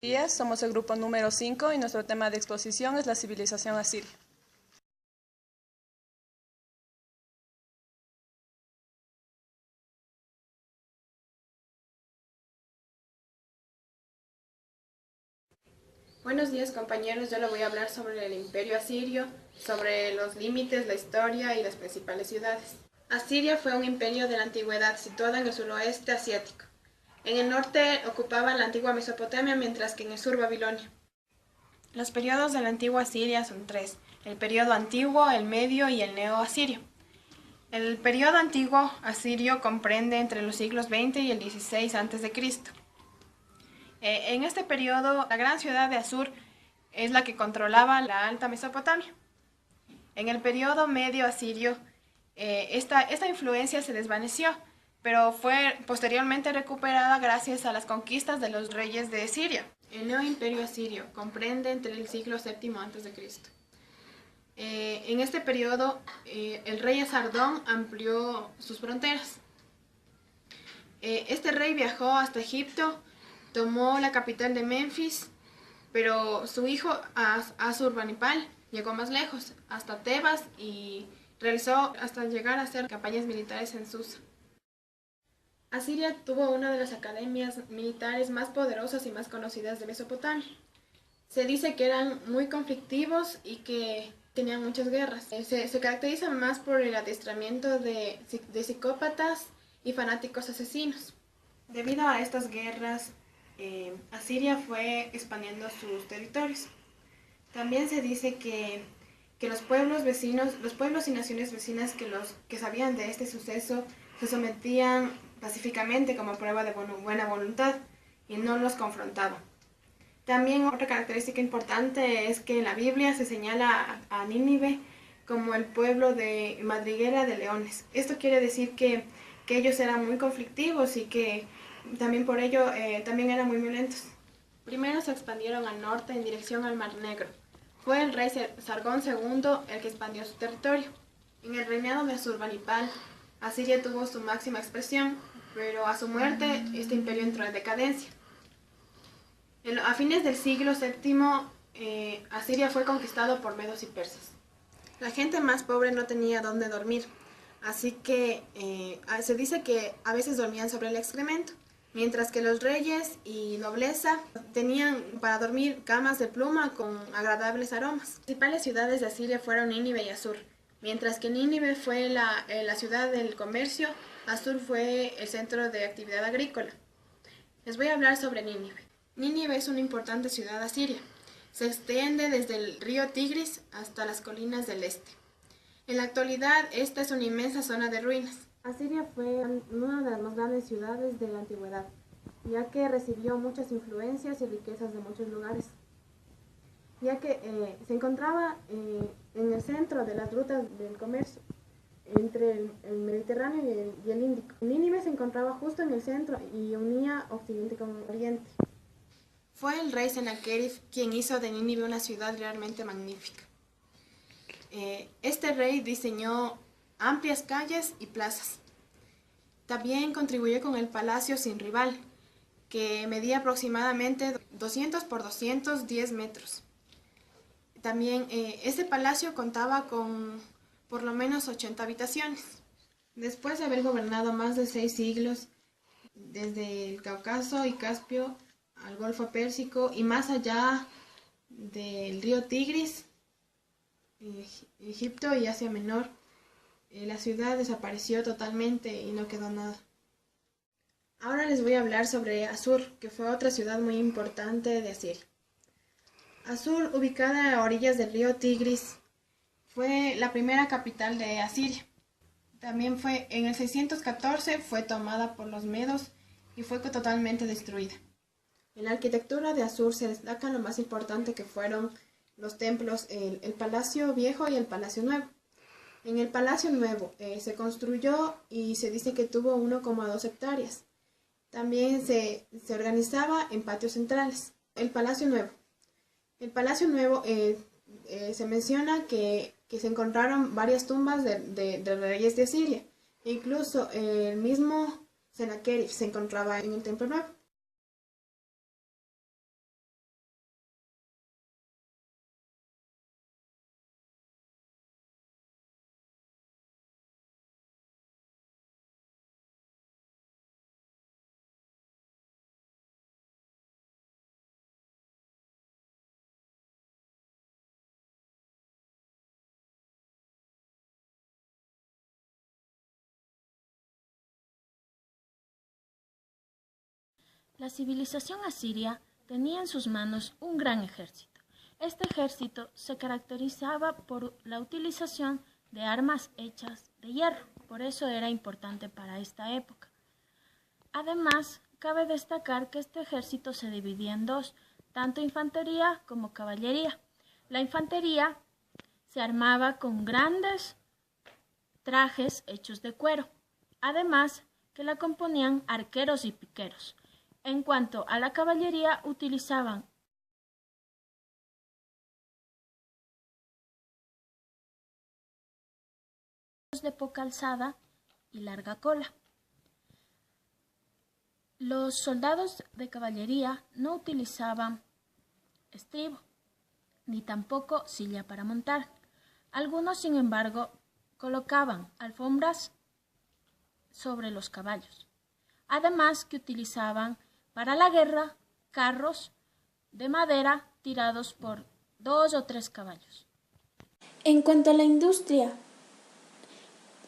Días, somos el grupo número 5 y nuestro tema de exposición es la civilización asiria. Buenos días compañeros, yo les voy a hablar sobre el imperio asirio, sobre los límites, la historia y las principales ciudades. Asiria fue un imperio de la antigüedad situado en el suroeste asiático. En el norte ocupaba la antigua Mesopotamia, mientras que en el sur Babilonia. Los periodos de la antigua Asiria son tres: el periodo antiguo, el medio y el neo-asirio. El periodo antiguo asirio comprende entre los siglos XX y el 16 a.C. En este periodo, la gran ciudad de Asur es la que controlaba la Alta Mesopotamia. En el periodo medio asirio, esta influencia se desvaneció, pero fue posteriormente recuperada gracias a las conquistas de los reyes de Siria. El nuevo imperio asirio comprende entre el siglo VII a.C. En este periodo, el rey Esardón amplió sus fronteras. Este rey viajó hasta Egipto, tomó la capital de Menfis, pero su hijo Asurbanipal llegó más lejos, hasta Tebas, y realizó hasta llegar a hacer campañas militares en Susa. Asiria tuvo una de las academias militares más poderosas y más conocidas de Mesopotamia. Se dice que eran muy conflictivos y que tenían muchas guerras. Se caracterizan más por el adiestramiento de psicópatas y fanáticos asesinos. Debido a estas guerras, Asiria fue expandiendo sus territorios. También se dice que los pueblos vecinos, los pueblos y naciones vecinas que sabían de este suceso se sometían pacíficamente como prueba de buena voluntad y no los confrontaban. También otra característica importante es que en la Biblia se señala a Nínive como el pueblo de madriguera de leones. Esto quiere decir que ellos eran muy conflictivos y que también por ello también eran muy violentos. Primero se expandieron al norte en dirección al Mar Negro. Fue el rey Sargón II el que expandió su territorio. En el reinado de Asurbanipal, Asiria tuvo su máxima expresión, pero a su muerte este imperio entró en decadencia. A fines del siglo VII, Asiria fue conquistado por medos y persas. La gente más pobre no tenía dónde dormir, así que se dice que a veces dormían sobre el excremento, mientras que los reyes y nobleza tenían para dormir camas de pluma con agradables aromas. Las principales ciudades de Asiria fueron Nínive y Asur. Mientras que Nínive fue la ciudad del comercio, Asur fue el centro de actividad agrícola. Les voy a hablar sobre Nínive. Nínive es una importante ciudad asiria. Se extiende desde el río Tigris hasta las colinas del este. En la actualidad, esta es una inmensa zona de ruinas. Asiria fue una de las más grandes ciudades de la antigüedad, ya que recibió muchas influencias y riquezas de muchos lugares, ya que se encontraba en el centro de las rutas del comercio entre el Mediterráneo y el Índico. Nínive se encontraba justo en el centro y unía Occidente con Oriente. Fue el rey Sennacherib quien hizo de Nínive una ciudad realmente magnífica. Este rey diseñó amplias calles y plazas. También contribuyó con el palacio sin rival, que medía aproximadamente 200 por 210 metros. También este palacio contaba con por lo menos 80 habitaciones. Después de haber gobernado más de 6 siglos, desde el Cáucaso y Caspio al Golfo Pérsico y más allá del río Tigris, Egipto y Asia Menor, la ciudad desapareció totalmente y no quedó nada. Ahora les voy a hablar sobre Asur, que fue otra ciudad muy importante de Asiria. Asur, ubicada a orillas del río Tigris, fue la primera capital de Asiria. También en el 614 fue tomada por los medos y fue totalmente destruida. En la arquitectura de Asur se destacan lo más importante que fueron los templos, el Palacio Viejo y el Palacio Nuevo. En el Palacio Nuevo se construyó y se dice que tuvo 1,2 hectáreas. También se organizaba en patios centrales. El Palacio Nuevo se menciona que se encontraron varias tumbas de reyes de Asiria. Incluso el mismo Sennacherib se encontraba en el Templo Nuevo. La civilización asiria tenía en sus manos un gran ejército. Este ejército se caracterizaba por la utilización de armas hechas de hierro, por eso era importante para esta época. Además, cabe destacar que este ejército se dividía en dos, tanto infantería como caballería. La infantería se armaba con grandes trajes hechos de cuero, además que la componían arqueros y piqueros. En cuanto a la caballería, utilizaban de poca alzada y larga cola. Los soldados de caballería no utilizaban estribo, ni tampoco silla para montar. Algunos, sin embargo, colocaban alfombras sobre los caballos. Además que utilizaban para la guerra carros de madera tirados por 2 o 3 caballos. En cuanto a la industria,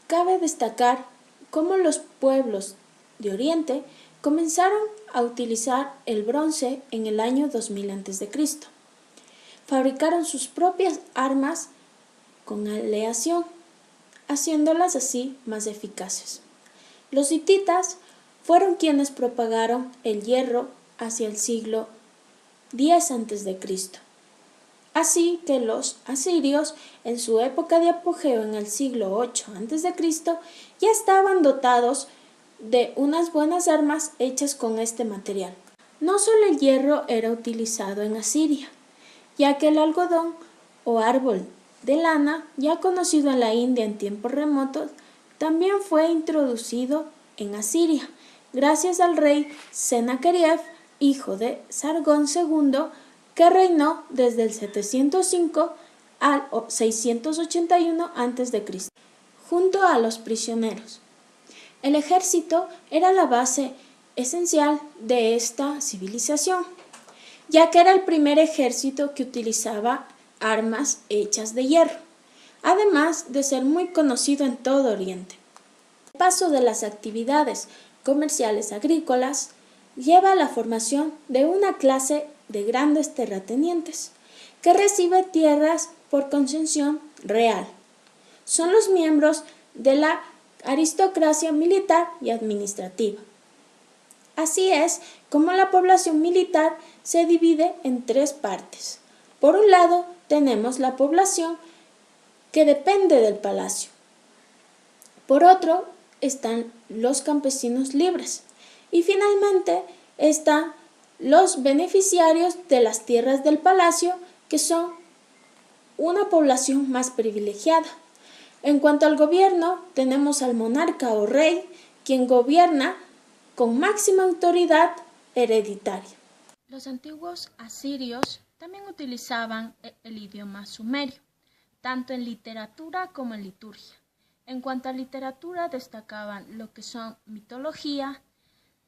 cabe destacar cómo los pueblos de Oriente comenzaron a utilizar el bronce en el año 2000 a.C. Fabricaron sus propias armas con aleación, haciéndolas así más eficaces. Los hititas fueron quienes propagaron el hierro hacia el siglo X a.C. Así que los asirios, en su época de apogeo en el siglo VIII a.C., ya estaban dotados de unas buenas armas hechas con este material. No solo el hierro era utilizado en Asiria, ya que el algodón o árbol de lana, ya conocido en la India en tiempos remotos, también fue introducido en Asiria, gracias al rey Sennacherib, hijo de Sargón II, que reinó desde el 705 al 681 a.C., junto a los prisioneros. El ejército era la base esencial de esta civilización, ya que era el primer ejército que utilizaba armas hechas de hierro, además de ser muy conocido en todo Oriente. El paso de las actividades comerciales agrícolas lleva a la formación de una clase de grandes terratenientes que recibe tierras por concesión real. Son los miembros de la aristocracia militar y administrativa. Así es como la población militar se divide en 3 partes. Por un lado, tenemos la población que depende del palacio. Por otro, están los campesinos libres. Y finalmente, están los beneficiarios de las tierras del palacio, que son una población más privilegiada. En cuanto al gobierno, tenemos al monarca o rey, quien gobierna con máxima autoridad hereditaria. Los antiguos asirios también utilizaban el idioma sumerio, tanto en literatura como en liturgia. En cuanto a literatura, destacaban lo que son mitología,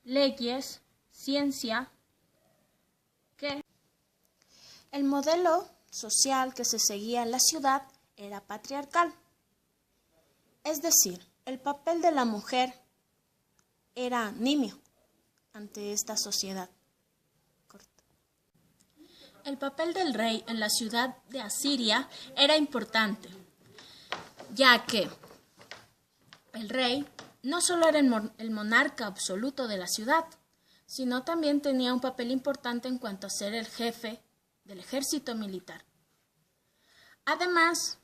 leyes, ciencia, el modelo social que se seguía en la ciudad era patriarcal. Es decir, el papel de la mujer era nimio ante esta sociedad. El papel del rey en la ciudad de Asiria era importante, ya que el rey no solo era el monarca absoluto de la ciudad, sino también tenía un papel importante en cuanto a ser el jefe del ejército militar. Además,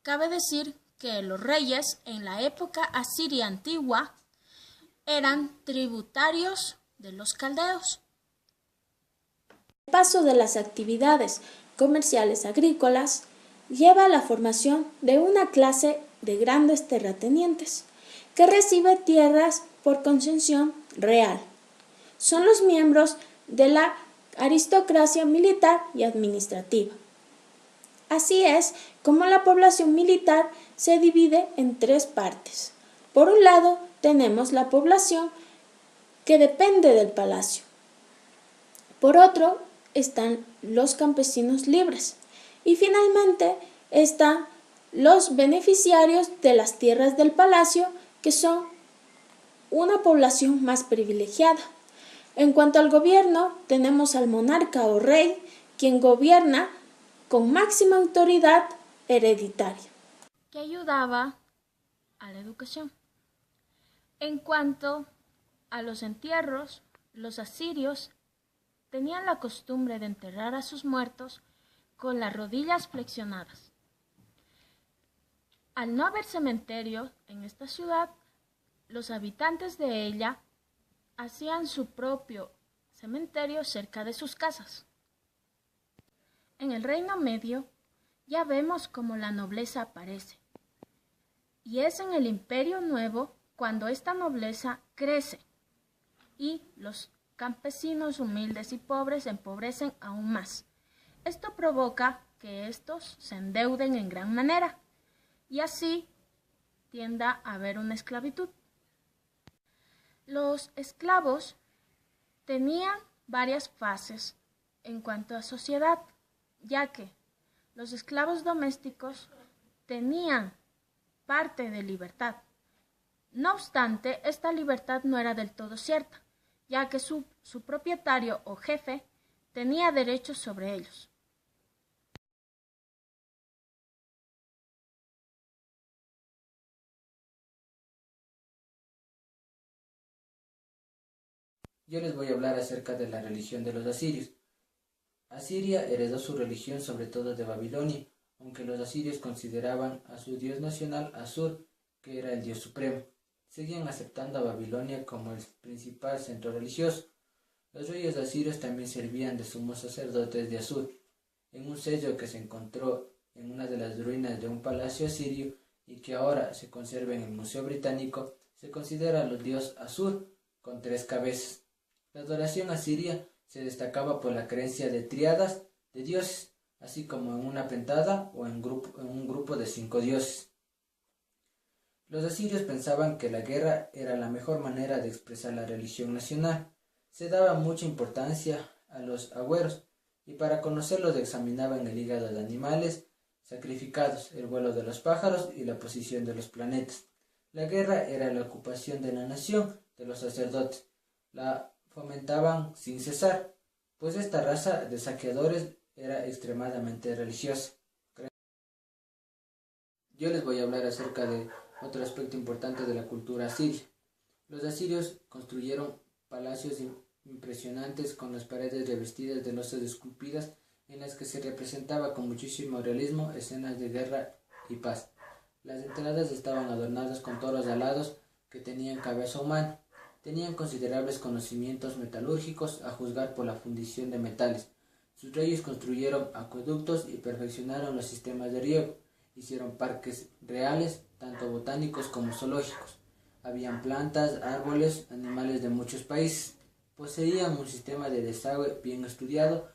cabe decir que los reyes en la época asiria antigua eran tributarios de los caldeos. El paso de las actividades comerciales agrícolas lleva a la formación de una clase de grandes terratenientes que recibe tierras por concesión real. Son los miembros de la aristocracia militar y administrativa. Así es como la población militar se divide en 3 partes. Por un lado, tenemos la población que depende del palacio. Por otro, están los campesinos libres. Y finalmente, están los beneficiarios de las tierras del palacio, que son una población más privilegiada. En cuanto al gobierno, tenemos al monarca o rey, quien gobierna con máxima autoridad hereditaria, que ayudaba a la educación. En cuanto a los entierros, los asirios tenían la costumbre de enterrar a sus muertos con las rodillas flexionadas. Al no haber cementerio en esta ciudad, los habitantes de ella hacían su propio cementerio cerca de sus casas. En el Reino Medio ya vemos cómo la nobleza aparece, y es en el Imperio Nuevo cuando esta nobleza crece y los campesinos humildes y pobres se empobrecen aún más. Esto provoca que estos se endeuden en gran manera y así tienda a haber una esclavitud. Los esclavos tenían varias fases en cuanto a sociedad, ya que los esclavos domésticos tenían parte de libertad. No obstante, esta libertad no era del todo cierta, ya que su propietario o jefe tenía derechos sobre ellos. Yo les voy a hablar acerca de la religión de los asirios. Asiria heredó su religión sobre todo de Babilonia, aunque los asirios consideraban a su dios nacional Asur, que era el dios supremo. Seguían aceptando a Babilonia como el principal centro religioso. Los reyes asirios también servían de sumos sacerdotes de Asur. En un sello que se encontró en una de las ruinas de un palacio asirio y que ahora se conserva en el Museo Británico, se considera al dios Asur con 3 cabezas. La adoración asiria se destacaba por la creencia de tríadas de dioses, así como en una pentada o en un grupo de 5 dioses. Los asirios pensaban que la guerra era la mejor manera de expresar la religión nacional. Se daba mucha importancia a los agüeros, y para conocerlos examinaban el hígado de animales sacrificados, el vuelo de los pájaros y la posición de los planetas. La guerra era la ocupación de la nación, de los sacerdotes. La fomentaban sin cesar, pues esta raza de saqueadores era extremadamente religiosa. Yo les voy a hablar acerca de otro aspecto importante de la cultura asiria. Los asirios construyeron palacios impresionantes con las paredes revestidas de losas esculpidas en las que se representaba con muchísimo realismo escenas de guerra y paz. Las entradas estaban adornadas con toros alados que tenían cabeza humana. Tenían considerables conocimientos metalúrgicos a juzgar por la fundición de metales. Sus reyes construyeron acueductos y perfeccionaron los sistemas de riego. Hicieron parques reales, tanto botánicos como zoológicos. Habían plantas, árboles, animales de muchos países. Poseían un sistema de desagüe bien estudiado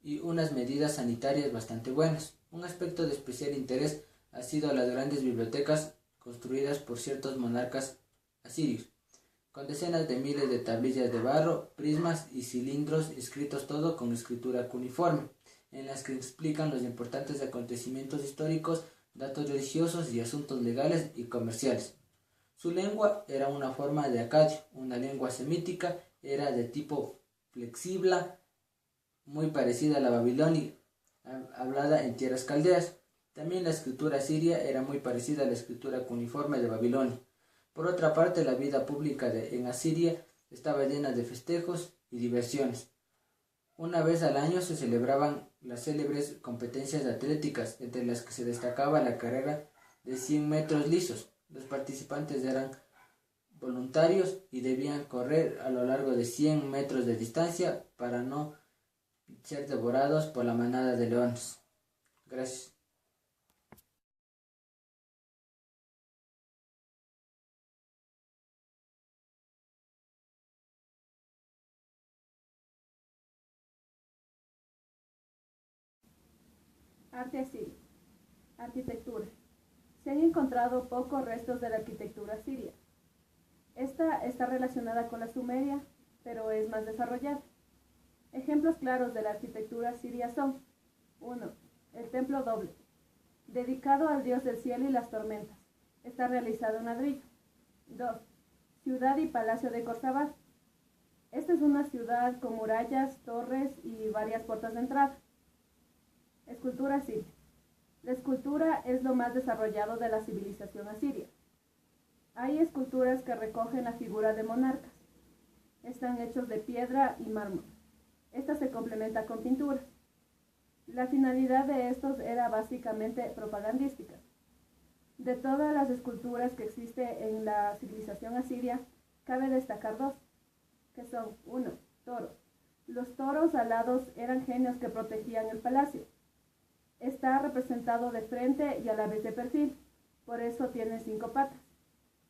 y unas medidas sanitarias bastante buenas. Un aspecto de especial interés ha sido las grandes bibliotecas construidas por ciertos monarcas asirios, con decenas de miles de tablillas de barro, prismas y cilindros escritos todo con escritura cuneiforme, en las que explican los importantes acontecimientos históricos, datos religiosos y asuntos legales y comerciales. Su lengua era una forma de acadio, una lengua semítica, era de tipo flexible, muy parecida a la babilonia, hablada en tierras caldeas. También la escritura asiria era muy parecida a la escritura cuneiforme de Babilonia. Por otra parte, la vida pública en Asiria estaba llena de festejos y diversiones. Una vez al año se celebraban las célebres competencias atléticas, entre las que se destacaba la carrera de 100 metros lisos. Los participantes eran voluntarios y debían correr a lo largo de 100 metros de distancia para no ser devorados por la manada de leones. Gracias. Arte asirio. Arquitectura. Se han encontrado pocos restos de la arquitectura asiria. Esta está relacionada con la sumeria, pero es más desarrollada. Ejemplos claros de la arquitectura asiria son: 1. El templo doble, dedicado al dios del cielo y las tormentas. Está realizado en ladrillo. 2. Ciudad y palacio de Khorsabad. Esta es una ciudad con murallas, torres y varias puertas de entrada. Escultura asiria. La escultura es lo más desarrollado de la civilización asiria. Hay esculturas que recogen la figura de monarcas. Están hechos de piedra y mármol. Esta se complementa con pinturas. La finalidad de estos era básicamente propagandística. De todas las esculturas que existen en la civilización asiria, cabe destacar dos, que son, 1, toros. Los toros alados eran genios que protegían el palacio. Está representado de frente y a la vez de perfil, por eso tiene 5 patas.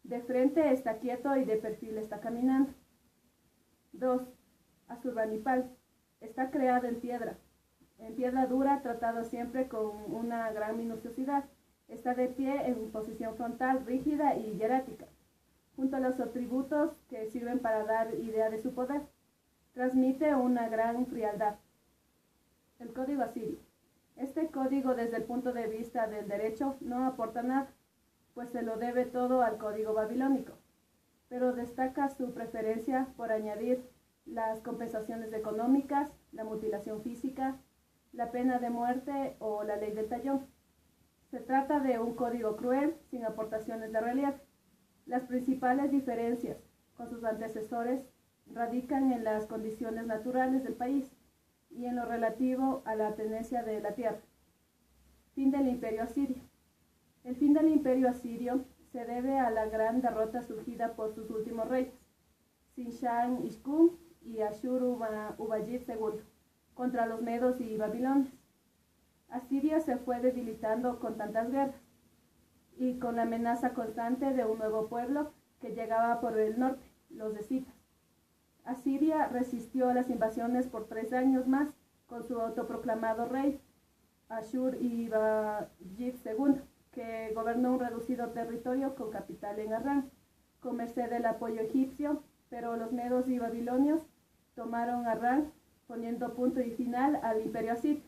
De frente está quieto y de perfil está caminando. 2. Asurbanipal. Está creado en piedra dura, tratado siempre con una gran minuciosidad. Está de pie en posición frontal, rígida y hierática, junto a los atributos que sirven para dar idea de su poder. Transmite una gran frialdad. El código asirio. Este código, desde el punto de vista del derecho, no aporta nada, pues se lo debe todo al código babilónico, pero destaca su preferencia por añadir las compensaciones económicas, la mutilación física, la pena de muerte o la ley del tallón. Se trata de un código cruel, sin aportaciones de relieve. Las principales diferencias con sus antecesores radican en las condiciones naturales del país y en lo relativo a la tenencia de la tierra. Fin del Imperio Asirio. El fin del Imperio Asirio se debe a la gran derrota surgida por sus últimos reyes, Sinshan-Ishkun y Ashur-Ubayid II, contra los medos y babilonios. Asiria se fue debilitando con tantas guerras y con la amenaza constante de un nuevo pueblo que llegaba por el norte, los escitas. Asiria resistió las invasiones por 3 años más con su autoproclamado rey, Ashur-Ubayid II, que gobernó un reducido territorio con capital en Harrán, con merced del apoyo egipcio, pero los medos y babilonios tomaron Harrán, poniendo punto y final al imperio asirio.